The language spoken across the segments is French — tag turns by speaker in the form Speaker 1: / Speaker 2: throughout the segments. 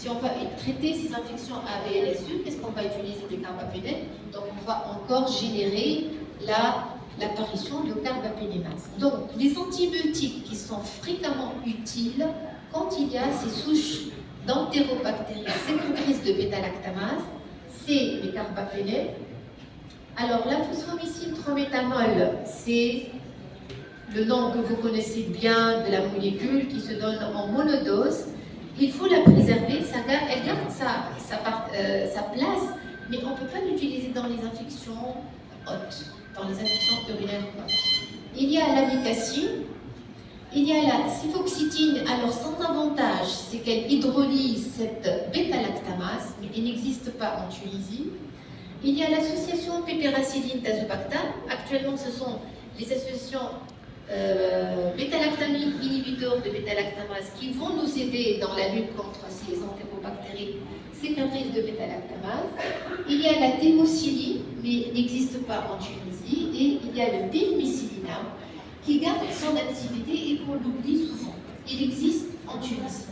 Speaker 1: si on va traiter ces infections AVLSU, qu'est-ce qu'on va utiliser des carbapénèmes? Donc on va encore générer l'apparition de carbapénémase. Donc les antibiotiques qui sont fréquemment utiles quand il y a ces souches d'entérobactéries sécrétrices de bêta-lactamase, c'est les carbapénèmes. Alors la phosphomycine 3-méthanol, c'est le nom que vous connaissez bien de la molécule qui se donne en monodose. Il faut la préserver, elle garde sa place, mais on ne peut pas l'utiliser dans les infections hautes, dans les infections urinaires hautes. Il y a l'amicacine, il y a la cifoxitine. Alors son avantage, c'est qu'elle hydrolyse cette bêta-lactamase, mais elle n'existe pas en Tunisie. Il y a l'association pépéracilline-tazobactam. Actuellement, ce sont les associations bêta-lactamine inhibiteurs de bêta-lactamase qui vont nous aider dans la lutte contre ces entérobactéries sécrétrices de bêta-lactamase. Il y a la thémocilline, mais n'existe pas en Tunisie. Et il y a le pénicillinum qui garde son activité et qu'on l'oublie souvent. Il existe en Tunisie.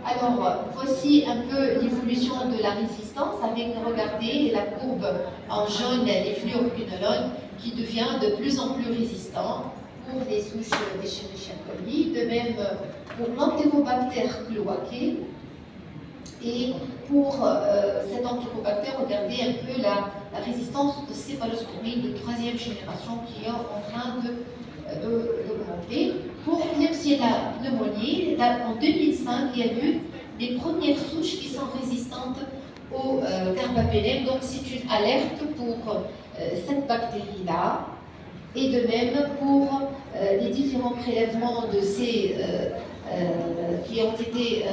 Speaker 1: Alors, voici un peu l'évolution de la résistance avec, regardez, la courbe en jaune, les fluoroquinolones, qui devient de plus en plus résistant pour les souches d'Escherichia coli, de même pour l'entérobactère cloacae. Et pour cet entérobactère, regardez un peu la résistance de céphalosporine de 3e génération qui est en train d'augmenter. Pour Klebsiella pneumoniae, en 2005, il y a eu des premières souches qui sont résistantes au carbapénème. Donc c'est une alerte pour cette bactérie-là. Et de même pour les différents prélèvements de ces qui ont été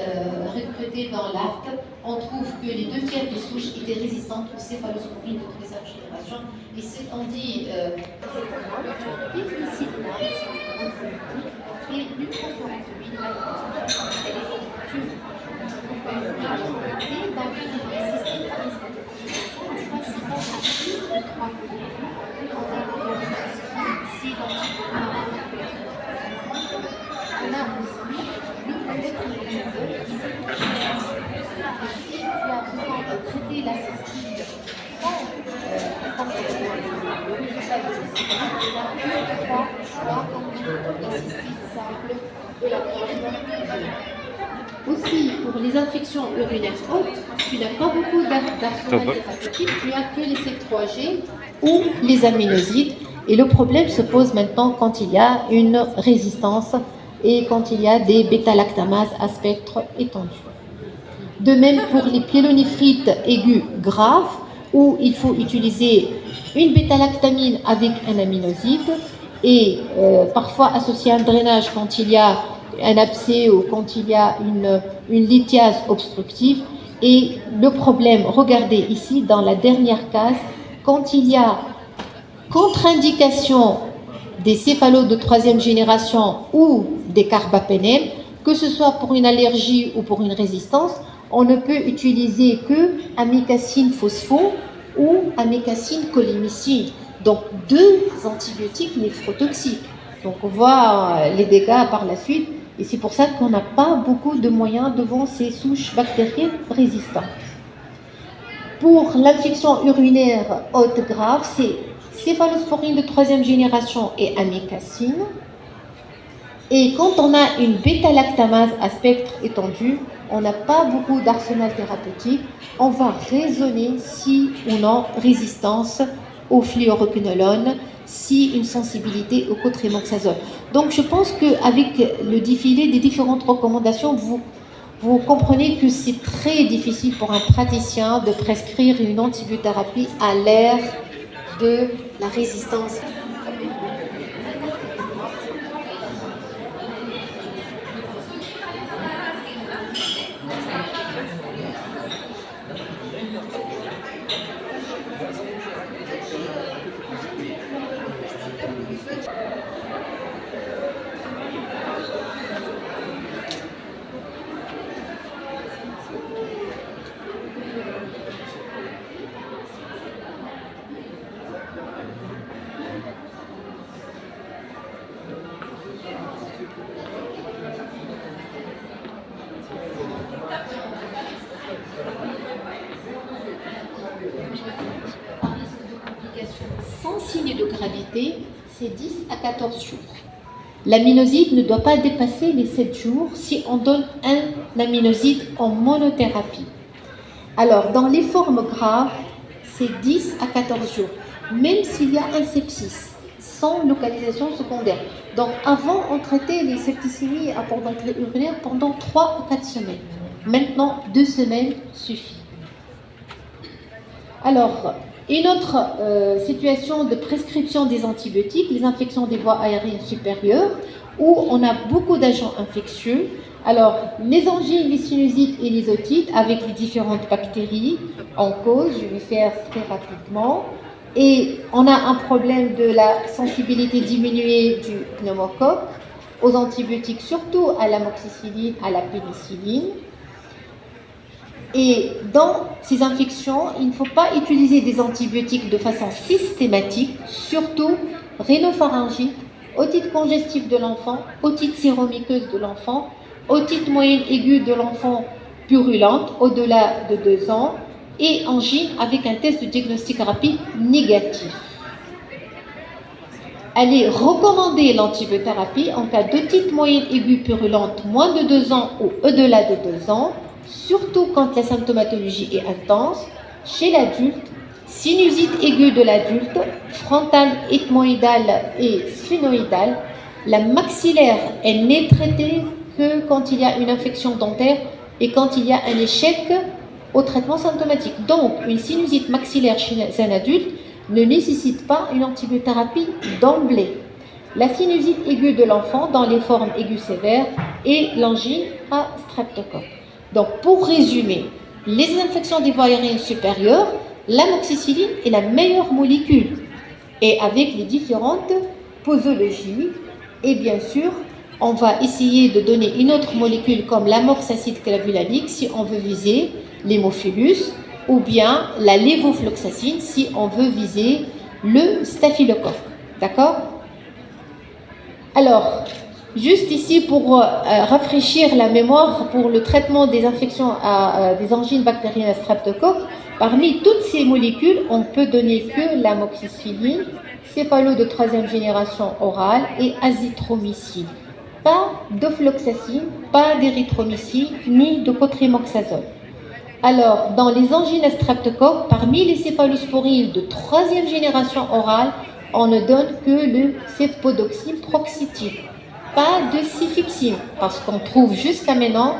Speaker 1: recrutés dans l'ARC, on trouve que les 2/3 des souches étaient résistantes aux céphalosporines de 3e génération. Et ce qu'on dit et l'ultrasonographe, elle est tue. Et dans le système ici, on a aussi le électrolytiseur. Si tu as besoin de traiter la cystite sans le résultat de cystite, tu as 3 choix comme la cystite simple et la première. Aussi, pour les infections urinaires hautes, tu n'as pas beaucoup d'arsenal thérapeutique, tu as que les C3G ou les aminosides. Et le problème se pose maintenant quand il y a une résistance et quand il y a des bêta-lactamases à spectre étendu. De même pour les pyélonéphrite aigus graves, où il faut utiliser une bêta-lactamine avec un aminoside et parfois associer un drainage quand il y a un abcès ou quand il y a une lithiase obstructive. Et le problème, regardez ici dans la dernière case, quand il y a contre-indication des céphalotes de 3e génération ou des carbapénèmes, que ce soit pour une allergie ou pour une résistance, on ne peut utiliser que amicacine phospho ou amicacine colimicine. Donc 2 antibiotiques néphrotoxiques. Donc on voit les dégâts par la suite et c'est pour ça qu'on n'a pas beaucoup de moyens devant ces souches bactériennes résistantes. Pour l'infection urinaire haute grave, c'est céphalosporine de 3e génération et amicacine. Et quand on a une bêta-lactamase à spectre étendu, on n'a pas beaucoup d'arsenal thérapeutique. On va raisonner si ou non résistance au fluoroquinolone, si une sensibilité au cotrimoxazole. Donc je pense qu'avec le défilé des différentes recommandations, vous comprenez que c'est très difficile pour un praticien de prescrire une antibiothérapie à l'ère de la résistance. signe de gravité, c'est 10 à 14 jours. L'aminoside ne doit pas dépasser les 7 jours si on donne un aminoside en monothérapie. Alors, dans les formes graves, c'est 10 à 14 jours, même s'il y a un sepsis, sans localisation secondaire. Donc, avant, on traitait les septicémies à port d'entrée urinaire pendant 3 à 4 semaines. Maintenant, 2 semaines suffit. Alors, une autre situation de prescription des antibiotiques, les infections des voies aériennes supérieures, où on a beaucoup d'agents infectieux. Alors, les angines, les sinusites et les otites, avec les différentes bactéries en cause, je vais faire très rapidement. Et on a un problème de la sensibilité diminuée du pneumocoque aux antibiotiques, surtout à l'amoxicilline, à la pénicilline. Et dans ces infections, il ne faut pas utiliser des antibiotiques de façon systématique, surtout rhinopharyngite, otite congestive de l'enfant, otite séromuqueuse de l'enfant, otite moyenne aiguë de l'enfant purulente au-delà de 2 ans et angine avec un test de diagnostic rapide négatif. Allez recommander l'antibiothérapie en cas d'otite moyenne aiguë purulente moins de 2 ans ou au-delà de 2 ans, surtout quand la symptomatologie est intense, chez l'adulte, sinusite aiguë de l'adulte, frontale, ethmoïdale et sphénoïdale. La maxillaire, elle n'est traitée que quand il y a une infection dentaire et quand il y a un échec au traitement symptomatique. Donc, une sinusite maxillaire chez un adulte ne nécessite pas une antibiothérapie d'emblée. La sinusite aiguë de l'enfant dans les formes aiguës sévères et l'angine à streptocoque. Donc, pour résumer, les infections des voies aériennes supérieures, l'amoxicilline est la meilleure molécule. Et avec les différentes posologies, et bien sûr, on va essayer de donner une autre molécule comme l'amoxacide clavulanique si on veut viser l'hémophilus, ou bien la lévofloxacine si on veut viser le staphylocoque. D'accord? Alors, juste ici pour rafraîchir la mémoire pour le traitement des infections des angines bactériennes à streptocoque, parmi toutes ces molécules, on peut donner que l'amoxicilline, céphalo de 3e génération orale et azithromycine. Pas d'ofloxacine, pas d'érythromycine, ni de cotrimoxazole. Alors, dans les angines à streptocoque, parmi les céphalosporines de 3e génération orale, on ne donne que le cépodoxime proxytine. Pas de cifixime, parce qu'on trouve jusqu'à maintenant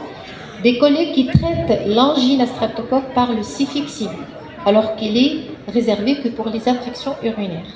Speaker 1: des collègues qui traitent l'angine à streptocoque par le cifixime, alors qu'il est réservé que pour les infections urinaires.